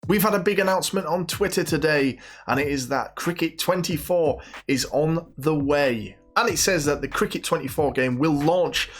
We've had a big announcement on Twitter today, and it is that Cricket 24 is on the way. And it says that the Cricket 24 game will launch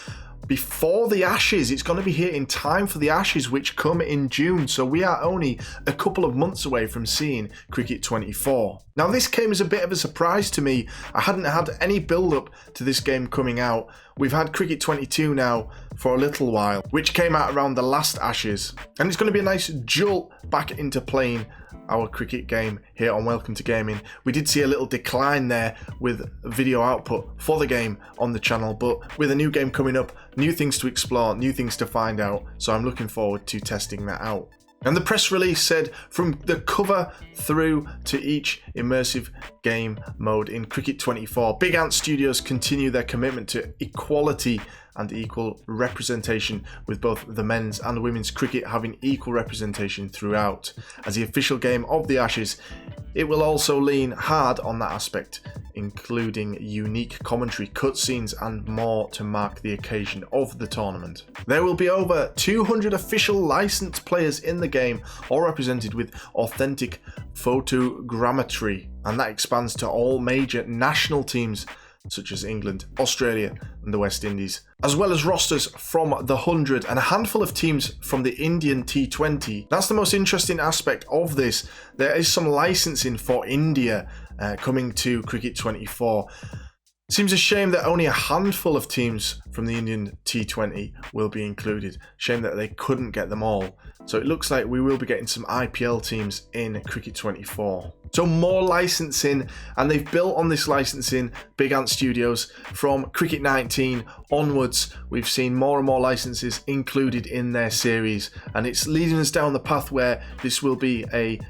before the Ashes. It's going to be here in time for the Ashes, which come in June, so we are only a couple of months away from seeing Cricket 24. Now, this came as a bit of a surprise to me. I hadn't had any build-up to this game coming out. We've had Cricket 22 now for a little while, which came out around the last Ashes, and it's going to be a nice jolt back into playing our cricket game here on Welcome to Gaming. We did see a little decline there with video output for the game on the channel, but with a new game coming up, new things to explore, new things to find out, so I'm looking forward to testing that out. And the press release said from the cover through to each immersive game mode in Cricket 24, Big Ant Studios continue their commitment to equality and equal representation, with both the men's and women's cricket having equal representation throughout. As the official game of the Ashes, it will also lean hard on that aspect, including unique commentary, cutscenes and more to mark the occasion of the tournament. There will be over 200 official licensed players in the game, all represented with authentic photogrammetry, and that expands to all major national teams such as England, Australia and the West Indies, as well as rosters from the 100 and a handful of teams from the Indian T20. That's the most interesting aspect of this. There is some licensing for India coming to Cricket 24. Seems a shame that only a handful of teams from the Indian T20 will be included. Shame that they couldn't get them all. So it looks like we will be getting some IPL teams in Cricket 24. So more licensing, and they've built on this licensing, Big Ant Studios, from Cricket 19 onwards. We've seen more and more licenses included in their series, and it's leading us down the path where this will be a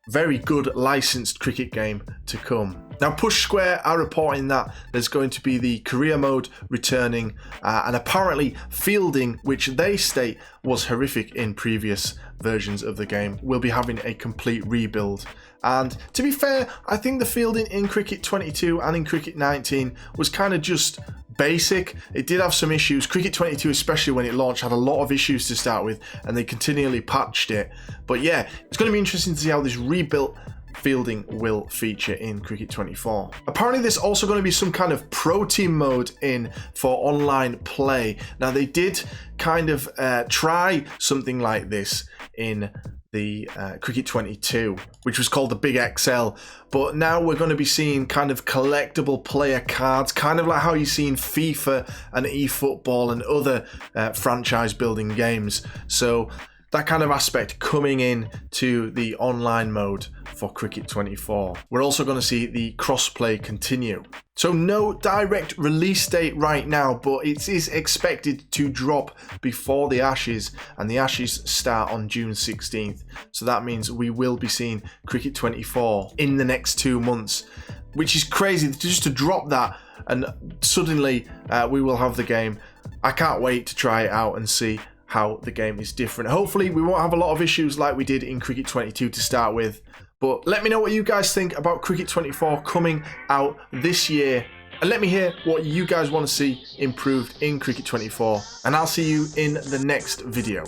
very good licensed cricket game to come. Now, Push Square are reporting that there's going to be the career mode returning, and apparently fielding, which they state was horrific in previous versions of the game, will be having a complete rebuild. And to be fair, I think the fielding in Cricket 22 and in Cricket 19 was kind of just basic. It did have some issues. Cricket 22, especially when it launched, had a lot of issues to start with, and they continually patched it. But yeah, it's going to be interesting to see how this rebuilt fielding will feature in Cricket 24. Apparently there's also going to be some kind of pro team mode in for online play. Now, they did kind of try something like this in the Cricket 22, which was called the Big XL, but now we're going to be seeing kind of collectible player cards, kind of like how you see in FIFA and eFootball and other franchise building games. So that kind of aspect coming in to the online mode for Cricket 24. We're also going to see the crossplay continue. So no direct release date right now, but it is expected to drop before the Ashes, and the Ashes start on June 16th. So that means we will be seeing Cricket 24 in the next 2 months, which is crazy just to drop that, and suddenly we will have the game. I can't wait to try it out and see how the game is different. Hopefully we won't have a lot of issues like we did in Cricket 22 to start with, but let me know what you guys think about Cricket 24 coming out this year, and let me hear what you guys want to see improved in Cricket 24, and I'll see you in the next video.